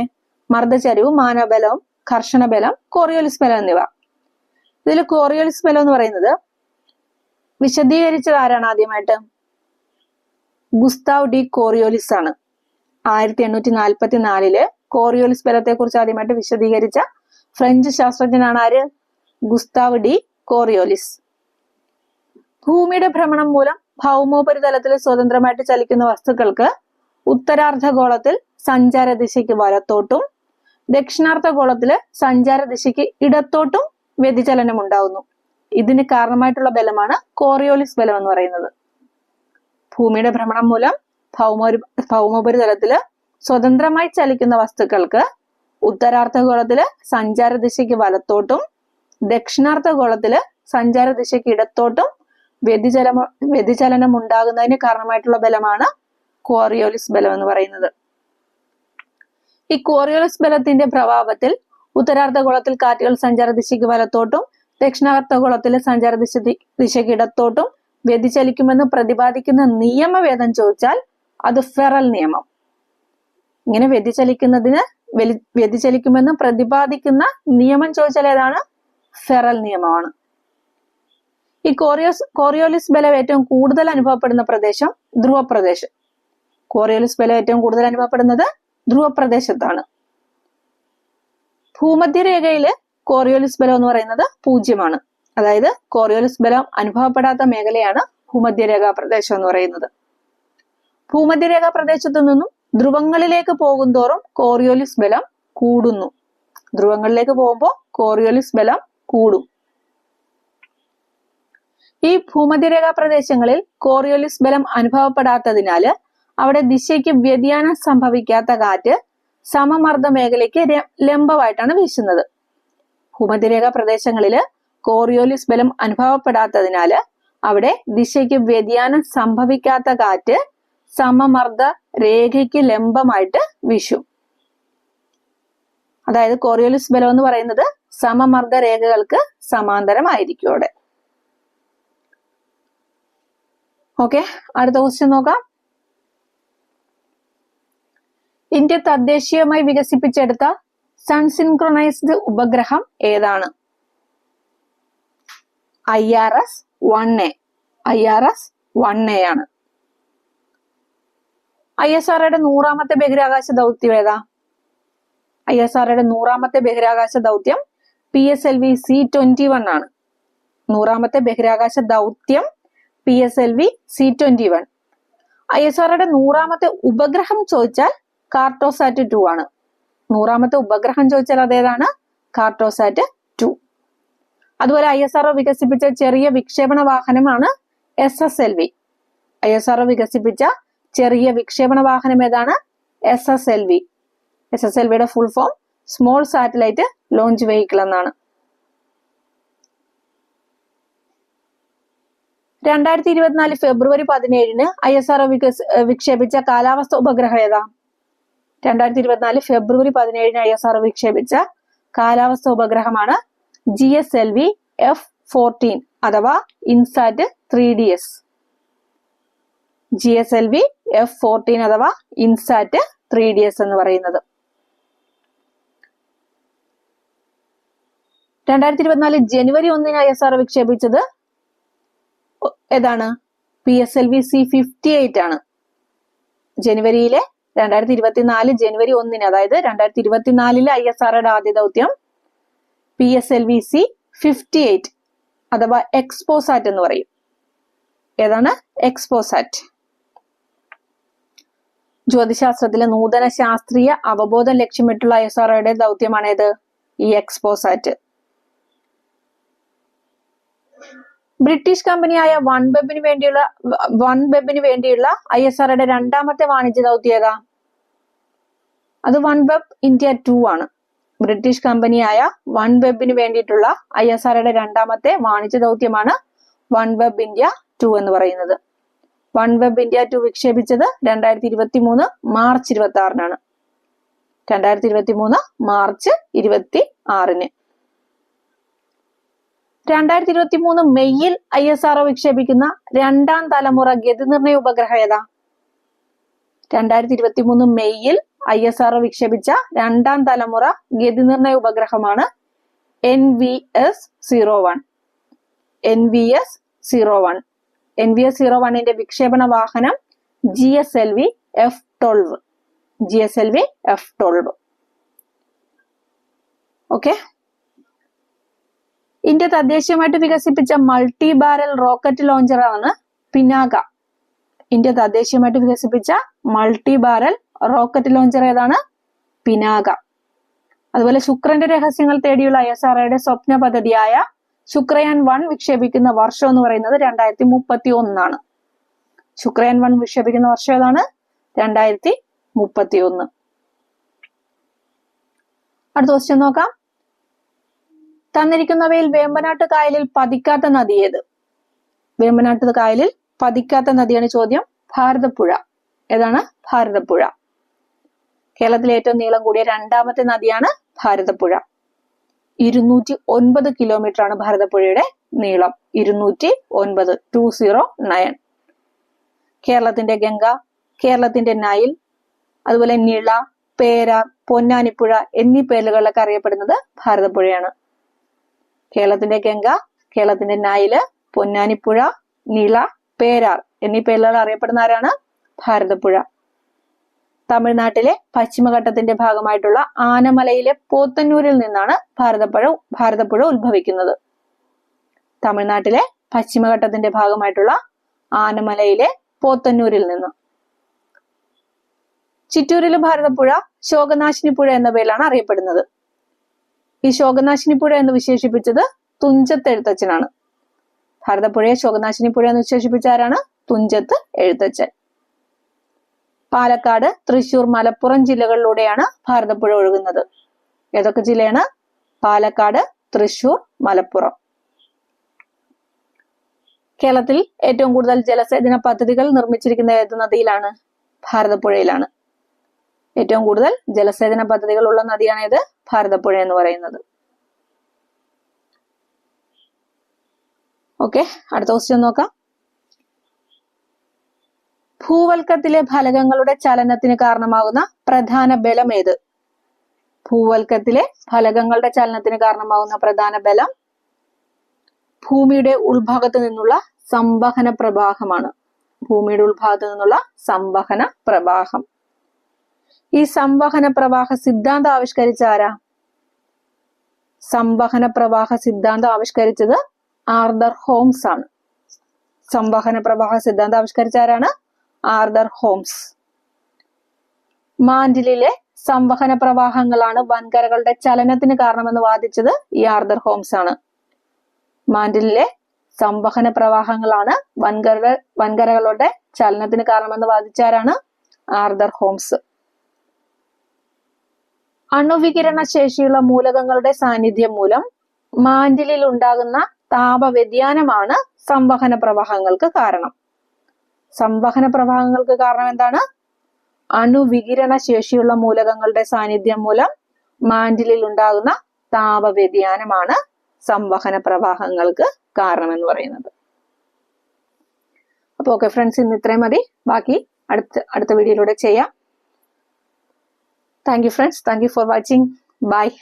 മർദ്ദചരിവ്, മാനബലം, ഘർഷണബലം, കോറിയോലിസ് ബലം എന്നിവ. ഇതിൽ കോറിയോലിസ് ബലം എന്ന് പറയുന്നത് വിശദീകരിച്ചത് ആരാണ്? ആദ്യമായിട്ട് ഗുസ്താവ് ഡി കോറിയോലിസ് ആണ്. 1844 കോറിയോലിസ് ബലത്തെ കുറിച്ച് ആദ്യമായിട്ട് വിശദീകരിച്ച ഫ്രഞ്ച് ശാസ്ത്രജ്ഞനാണ് ആര്? Gustave de Coriolis. ഭൂമിയുടെ ഭ്രമണം മൂലം ഭൗമോപരിതലത്തിൽ സ്വതന്ത്രമായിട്ട് ചലിക്കുന്ന വസ്തുക്കൾക്ക് ഉത്തരാർദ്ധഗോളത്തിൽ സഞ്ചാര ദിശയ്ക്ക് വലത്തോട്ടും ദക്ഷിണാർദ്ധഗോളത്തില് സഞ്ചാര ദിശയ്ക്ക് ഇടത്തോട്ടും വ്യതിചലനം ഉണ്ടാവുന്നു. ഇതിന് കാരണമായിട്ടുള്ള ബലമാണ് കോറിയോലിസ് ബലം എന്ന് പറയുന്നത്. ഭൂമിയുടെ ഭ്രമണം മൂലം ഭൗമോപരിതലത്തില് സ്വതന്ത്രമായി ചലിക്കുന്ന വസ്തുക്കൾക്ക് ഉത്തരാർദ്ധഗോളത്തില് സഞ്ചാര ദിശയ്ക്ക് വലത്തോട്ടും ദക്ഷിണാർദ്ധഗോളത്തില് സഞ്ചാര ദിശയ്ക്ക് ഇടത്തോട്ടും വ്യതിചലനം ഉണ്ടാകുന്നതിന് കാരണമായിട്ടുള്ള ബലമാണ് കോറിയോലിസ് ബലം എന്ന് പറയുന്നത്. ഈ കോറിയോലിസ് ബലത്തിന്റെ പ്രഭാവത്തിൽ ഉത്തരാർദ്ധഗോളത്തിൽ കാറ്റുകൾ സഞ്ചാര ദിശയ്ക്ക് വലത്തോട്ടും ദക്ഷിണാർദ്ധഗോളത്തിലെ സഞ്ചാര ദിശയ്ക്ക് ഇടത്തോട്ടും വ്യതിചലിക്കുമെന്ന് പ്രതിപാദിക്കുന്ന നിയമം ഏതെന്ന് ചോദിച്ചാൽ അത് ഫെറൽ നിയമം. ഇങ്ങനെ വ്യതിചലിക്കുമെന്ന് പ്രതിപാദിക്കുന്ന നിയമം ചോദിച്ചാൽ ഏതാണ്? ഫെറൽ നിയമമാണ്. ഈ കോറിയോലിസ് ബലം ഏറ്റവും കൂടുതൽ അനുഭവപ്പെടുന്ന പ്രദേശം ധ്രുവപ്രദേശം. കോറിയോലിസ് ബലം ഏറ്റവും കൂടുതൽ അനുഭവപ്പെടുന്നത് ധ്രുവപ്രദേശത്താണ്. ഭൂമധ്യരേഖയില് കോറിയോലിസ് ബലം എന്ന് പറയുന്നത് 0. അതായത് കോറിയോലിസ് ബലം അനുഭവപ്പെടാത്ത മേഖലയാണ് ഭൂമധ്യരേഖാ പ്രദേശം എന്ന് പറയുന്നത്. ഭൂമധ്യരേഖാ പ്രദേശത്തു നിന്നും ധ്രുവങ്ങളിലേക്ക് പോകുന്തോറും കോറിയോലിസ് ബലം കൂടുന്നു. ധ്രുവങ്ങളിലേക്ക് പോകുമ്പോൾ കോറിയോലിസ് ബലം കൂടും. ഈ ഭൂമധ്യരേഖാ പ്രദേശങ്ങളിൽ കോറിയോലിസ് ബലം അനുഭവപ്പെടാത്തതിനാല് അവിടെ ദിശയ്ക്ക് വ്യതിയാനം സംഭവിക്കാത്ത കാറ്റ് സമമർദ്ദ മേഖലയ്ക്ക് ലംബമായിട്ടാണ് വീശുന്നത്. ഭൂമധ്യരേഖാ പ്രദേശങ്ങളില് കോറിയോലിസ് ബലം അനുഭവപ്പെടാത്തതിനാല് അവിടെ ദിശയ്ക്ക് വ്യതിയാനം സംഭവിക്കാത്ത കാറ്റ് സമമർദ്ദ രേഖയ്ക്ക് ലംബമായിട്ട് വീശും. അതായത് കോറിയോലിസ് ബലം എന്ന് പറയുന്നത് സമമർദ്ദ രേഖകൾക്ക് സമാന്തരമായിരിക്കും അവിടെ. ഓക്കെ, അടുത്ത ക്വസ്റ്റ്യൻ നോക്കാം. ഇന്ത്യ തദ്ദേശീയമായി വികസിപ്പിച്ചെടുത്ത സൺസിൻക്രണൈസ്ഡ് ഉപഗ്രഹം ഏതാണ്? IRS-1A. IRS-1A ആണ്. ISROയുടെ 100ാമത്തെ ബഹിരാകാശ ദൗത്യം ഏതാ? ISROയുടെ 100ാമത്തെ ബഹിരാകാശ ദൗത്യം PSLV C-21 ആണ്. 100ാമത്തെ ബഹിരാകാശ ദൗത്യം PSLV C-21. ISROയുടെ 100ാമത്തെ ഉപഗ്രഹം ചോദിച്ചാൽ കാർട്ടോസാറ്റ് 2 ആണ്. 100ാമത്തെ ഉപഗ്രഹം ചോദിച്ചാൽ അതേതാണ്? കാർട്ടോസാറ്റ് 2. അതുപോലെ ISRO വികസിപ്പിച്ച ചെറിയ വിക്ഷേപണ വാഹനമാണ് SSLV. ISRO വികസിപ്പിച്ച ചെറിയ വിക്ഷേപണ വാഹനം ഏതാണ്? SSLV. SSLVയുടെ full form small satellite launch vehicle എന്നാണ്. 2024 ഫെബ്രുവരി 17 ISRO വിക്ഷേപിച്ച കാലാവസ്ഥ ഉപഗ്രഹം ഏതാ? 2024 ഫെബ്രുവരി 17 ISRO വിക്ഷേപിച്ച കാലാവസ്ഥ ഉപഗ്രഹമാണ് GSLV F-14 അഥവാ ഇൻസാറ്റ് 3DS. GSLV F-14 അഥവാ ഇൻസാറ്റ് 3DS എന്ന് പറയുന്നത്. 2024 ജനുവരി 1 ISRO വിക്ഷേപിച്ചത് ഏതാണ്? PSLV C-58 ആണ്. ജനുവരിയിലെ 2024 ജനുവരി 1 അതായത് 2024 ISROയുടെ ആദ്യ ദൗത്യം PSLV C-58 അഥവാ എക്സ്പോസാറ്റ് എന്ന് പറയും. ഏതാണ്? എക്സ്പോസാറ്റ്. ജ്യോതിശാസ്ത്രത്തിലെ നൂതന ശാസ്ത്രീയ അവബോധം ലക്ഷ്യമിട്ടുള്ള ISROയുടെ ദൗത്യമാണേത്? ഈ എക്സ്പോസാറ്റ്. ബ്രിട്ടീഷ് കമ്പനിയായ വൺവെബിന് വേണ്ടിയുള്ള ISROയുടെ 2ാമത്തെ വാണിജ്യ ദൗത്യം ഏതാ? അത് വൺവെബ് ഇന്ത്യ 2 ആണ്. ബ്രിട്ടീഷ് കമ്പനിയായ വൺവെബിന് വേണ്ടിയിട്ടുള്ള ISROയുടെ 2ാമത്തെ വാണിജ്യ ദൗത്യമാണ് വൺവെബ് ഇന്ത്യ 2 എന്ന് പറയുന്നത്. OneWeb India 2 വിക്ഷേപിച്ചത് 2023 March 26 2023 March 26. 2023 മെയ്യിൽ ISRO വിക്ഷേപിക്കുന്ന 2ാം തലമുറ ഗതിനിർണയ ഉപഗ്രഹം ഏതാ? 2023 മെയ്യിൽ ISRO വിക്ഷേപിച്ച 2ാം തലമുറ ഗതിനിർണയ ഉപഗ്രഹമാണ് NVS-01. NVS-01. NVS-01ന്റെ വിക്ഷേപണ വാഹനം GSLV F-12. GSLV F-12. Okay. India തദ്ദേശീയമായിട്ട് വികസിപ്പിച്ച മൾട്ടി ബാരൽ റോക്കറ്റ് ലോഞ്ചർ ആണ് പിനാക. ഇന്ത്യ തദ്ദേശീയമായിട്ട് വികസിപ്പിച്ച മൾട്ടി ബാരൽ റോക്കറ്റ് ലോഞ്ചർ ഏതാണ്? പിനാക. അതുപോലെ ശുക്രന്റെ രഹസ്യങ്ങൾ തേടിയുള്ള ISROയുടെ സ്വപ്ന പദ്ധതിയായ ശുക്രയാൻ 1 വിക്ഷേപിക്കുന്ന വർഷം എന്ന് പറയുന്നത് 2031 ആണ്. ശുക്രയാൻ 1 വിക്ഷേപിക്കുന്ന വർഷം ഏതാണ്? 2031. അടുത്ത ക്വസ്റ്റ്യൻ നോക്കാം. തന്നിരിക്കുന്നവയിൽ വേമ്പനാട്ട് കായലിൽ പതിക്കാത്ത നദി ഏത്? വേമ്പനാട്ട് കായലിൽ പതിക്കാത്ത നദിയാണ് ചോദ്യം. ഭാരതപ്പുഴ. ഏതാണ്? ഭാരതപ്പുഴ. കേരളത്തിലെ ഏറ്റവും നീളം കൂടിയ 2ാമത്തെ നദിയാണ് ഭാരതപ്പുഴ. 209 കിലോമീറ്റർ ആണ് ഭാരതപ്പുഴയുടെ നീളം. 209. കേരളത്തിന്റെ ഗംഗ, കേരളത്തിന്റെ നൈൽ, അതുപോലെ നിള, പേരാർ, പൊന്നാനിപ്പുഴ എന്നീ പേരുകളിലൊക്കെ അറിയപ്പെടുന്നത് ഭാരതപ്പുഴയാണ്. കേരളത്തിന്റെ ഗംഗ, കേരളത്തിന്റെ നൈല്, പൊന്നാനിപ്പുഴ, നിള, പേരാർ എന്നീ പേരുകൾ അറിയപ്പെടുന്ന ആരാണ്? ഭാരതപ്പുഴ. തമിഴ്നാട്ടിലെ പശ്ചിമഘട്ടത്തിന്റെ ഭാഗമായിട്ടുള്ള ആനമലയിലെ പോത്തന്നൂരിൽ നിന്നാണ് ഭാരതപ്പുഴ ഉത്ഭവിക്കുന്നത്. തമിഴ്നാട്ടിലെ പശ്ചിമഘട്ടത്തിന്റെ ഭാഗമായിട്ടുള്ള ആനമലയിലെ പോത്തന്നൂരിൽ നിന്ന്. ചിറ്റൂരിലെ ഭാരതപ്പുഴ ശോകനാശിനി പുഴ എന്ന പേരിലാണ് അറിയപ്പെടുന്നത്. ഈ ശോകനാശിനി പുഴ എന്ന് വിശേഷിപ്പിച്ചത് തുഞ്ചത്ത് എഴുത്തച്ഛനാണ്. ഭാരതപ്പുഴയെ ശോകനാശിനി പുഴ എന്ന് വിശേഷിപ്പിച്ച ആരാണ്? തുഞ്ചത്ത് എഴുത്തച്ഛൻ. പാലക്കാട്, തൃശൂർ, മലപ്പുറം ജില്ലകളിലൂടെയാണ് ഭാരതപ്പുഴ ഒഴുകുന്നത്. ഏതൊക്കെ ജില്ലയാണ്? പാലക്കാട്, തൃശൂർ, മലപ്പുറം. കേരളത്തിൽ ഏറ്റവും കൂടുതൽ ജലസേചന പദ്ധതികൾ നിർമ്മിച്ചിരിക്കുന്ന ഏത് നദിയിലാണ്? ഭാരതപ്പുഴയിലാണ്. ഏറ്റവും കൂടുതൽ ജലസേചന പദ്ധതികൾ ഉള്ള നദിയാണ് ഏത്? ഭാരതപ്പുഴ എന്ന് പറയുന്നത്. ഓക്കെ, അടുത്ത ക്വസ്റ്റ്യൻ നോക്കാം. ഭൂവൽക്കത്തിലെ ഫലകങ്ങളുടെ ചലനത്തിന് കാരണമാകുന്ന പ്രധാന ബലം ഏത്? ഭൂവൽക്കത്തിലെ ഫലകങ്ങളുടെ ചലനത്തിന് കാരണമാകുന്ന പ്രധാന ബലം ഭൂമിയുടെ ഉൾഭാഗത്ത് നിന്നുള്ള സംവഹന പ്രവാഹമാണ്. ഭൂമിയുടെ ഉൾഭാഗത്ത് നിന്നുള്ള സംവഹന പ്രവാഹം. ഈ സംവഹന പ്രവാഹ സിദ്ധാന്തം ആവിഷ്കരിച്ച ആരാ? സംവഹന പ്രവാഹ സിദ്ധാന്തം ആവിഷ്കരിച്ചത് ആർതർ ഹോംസ് ആണ്. സംവഹന പ്രവാഹ സിദ്ധാന്തം ആവിഷ്കരിച്ച ആരാണ്? Arthur Holmes. മാന്റിലിലെ സംവഹന പ്രവാഹങ്ങളാണ് വൻകരകളുടെ ചലനത്തിന് കാരണമെന്ന് വാദിച്ചത് ഈ ആർതർ ഹോംസ് ആണ്. മാന്റിലിലെ സംവഹന പ്രവാഹങ്ങളാണ് വൻകരകളുടെ ചലനത്തിന് കാരണമെന്ന് വാദിച്ച ആരാണ്? Arthur Holmes. അണുവികിരണ ശേഷിയുള്ള മൂലകങ്ങളുടെ സാന്നിധ്യം മൂലം മാന്റിലിൽ ഉണ്ടാകുന്ന താപ വ്യതിയാനമാണ് സംവഹന പ്രവാഹങ്ങൾക്ക് കാരണം. സംവഹന പ്രവാഹങ്ങൾക്ക് കാരണം എന്താണ്? അണുവികിരണ ശേഷിയുള്ള മൂലകങ്ങളുടെ സാന്നിധ്യം മൂലം മാന്റിലിൽ ഉണ്ടാകുന്ന താപ വ്യതിയാനമാണ് സംവഹന പ്രവാഹങ്ങൾക്ക് കാരണമെന്ന് പറയുന്നത്. അപ്പൊ ഓക്കെ ഫ്രണ്ട്സ്, ഇന്ന് ഇത്രയും മതി. ബാക്കി അടുത്ത വീഡിയോയിലൂടെ ചെയ്യാം. Thank you friends. Thank you for watching. Bye.